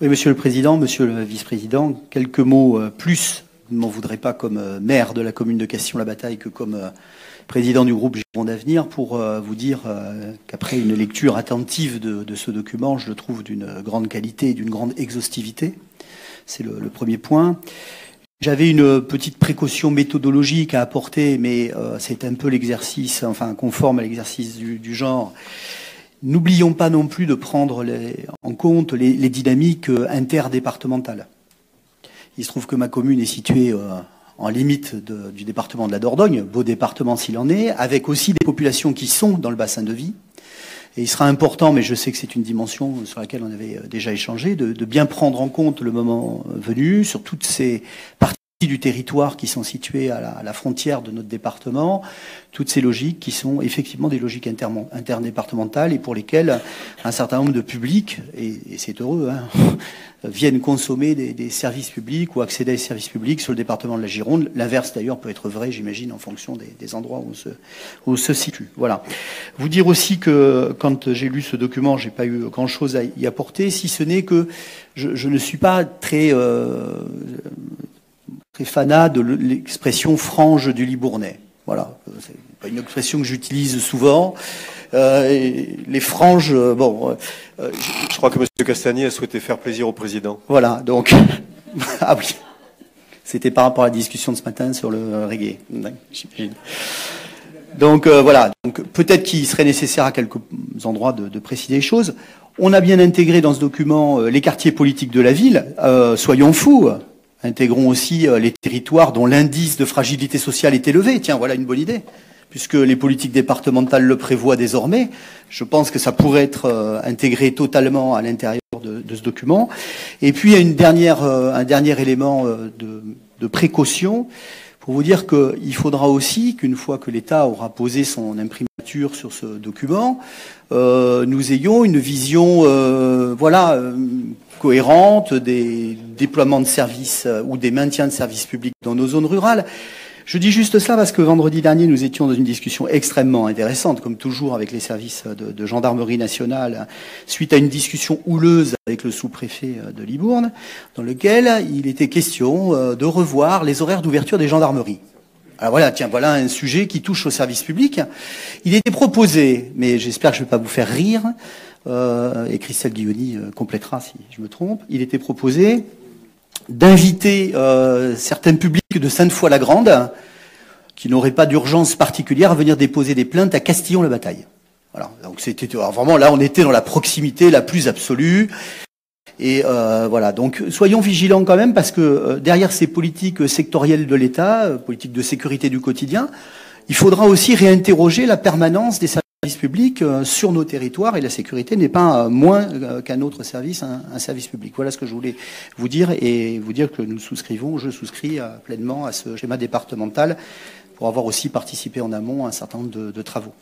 Oui, Monsieur le Président, Monsieur le Vice-président, quelques mots plus. Je ne m'en voudrais pas comme maire de la commune de Castillon-la-Bataille que comme président du groupe Gironde d'Avenir pour vous dire qu'après une lecture attentive de ce document, je le trouve d'une grande qualité et d'une grande exhaustivité. C'est le premier point. J'avais une petite précaution méthodologique à apporter, mais c'est un peu l'exercice, enfin conforme à l'exercice du genre. N'oublions pas non plus de prendre en compte les dynamiques interdépartementales. Il se trouve que ma commune est située en limite du département de la Dordogne, beau département s'il en est, avec aussi des populations qui sont dans le bassin de vie. Et il sera important, mais je sais que c'est une dimension sur laquelle on avait déjà échangé, de bien prendre en compte le moment venu sur toutes ces parties du territoire qui sont situées à la frontière de notre département, toutes ces logiques qui sont effectivement des logiques interdépartementales et pour lesquelles un certain nombre de publics, et c'est heureux, hein, viennent consommer des services publics ou accéder à des services publics sur le département de la Gironde. L'inverse d'ailleurs peut être vrai, j'imagine, en fonction des endroits où on se situe. Voilà. Vous dire aussi que quand j'ai lu ce document, j'ai pas eu grand-chose à y apporter, si ce n'est que je ne suis pas très fanat de l'expression frange du Libournais. Voilà, c'est pas une expression que j'utilise souvent. Les franges, je crois que M. Castagnier a souhaité faire plaisir au président. Voilà, donc ah oui, c'était par rapport à la discussion de ce matin sur le reggae, j'imagine. Donc voilà, donc peut-être qu'il serait nécessaire à quelques endroits de préciser les choses. On a bien intégré dans ce document les quartiers politiques de la ville. Soyons fous. Intégrons aussi les territoires dont l'indice de fragilité sociale est élevé. Tiens, voilà une bonne idée. Puisque les politiques départementales le prévoient désormais, je pense que ça pourrait être intégré totalement à l'intérieur de ce document. Et puis, il y a un dernier élément de précaution pour vous dire qu'il faudra aussi qu'une fois que l'État aura posé son imprimatur sur ce document, nous ayons une vision cohérente des déploiements de services ou des maintiens de services publics dans nos zones rurales. Je dis juste ça parce que vendredi dernier, nous étions dans une discussion extrêmement intéressante, comme toujours avec les services de gendarmerie nationale, suite à une discussion houleuse avec le sous-préfet de Libourne, dans lequel il était question de revoir les horaires d'ouverture des gendarmeries. Alors voilà, tiens, voilà un sujet qui touche au service public. Il était proposé, mais j'espère que je ne vais pas vous faire rire, et Christelle Guilloni complétera si je me trompe, il était proposé d'inviter certains publics de Sainte-Foy-la-Grande qui n'auraient pas d'urgence particulière à venir déposer des plaintes à Castillon-la-Bataille. Voilà. Donc c'était vraiment là, on était dans la proximité la plus absolue. Et voilà. Donc soyons vigilants quand même parce que derrière ces politiques sectorielles de l'État, politiques de sécurité du quotidien, il faudra aussi réinterroger la permanence des services publics sur nos territoires et la sécurité n'est pas moins qu'un autre service, un service public. Voilà ce que je voulais vous dire et vous dire que je souscris pleinement à ce schéma départemental pour avoir aussi participé en amont à un certain nombre de travaux.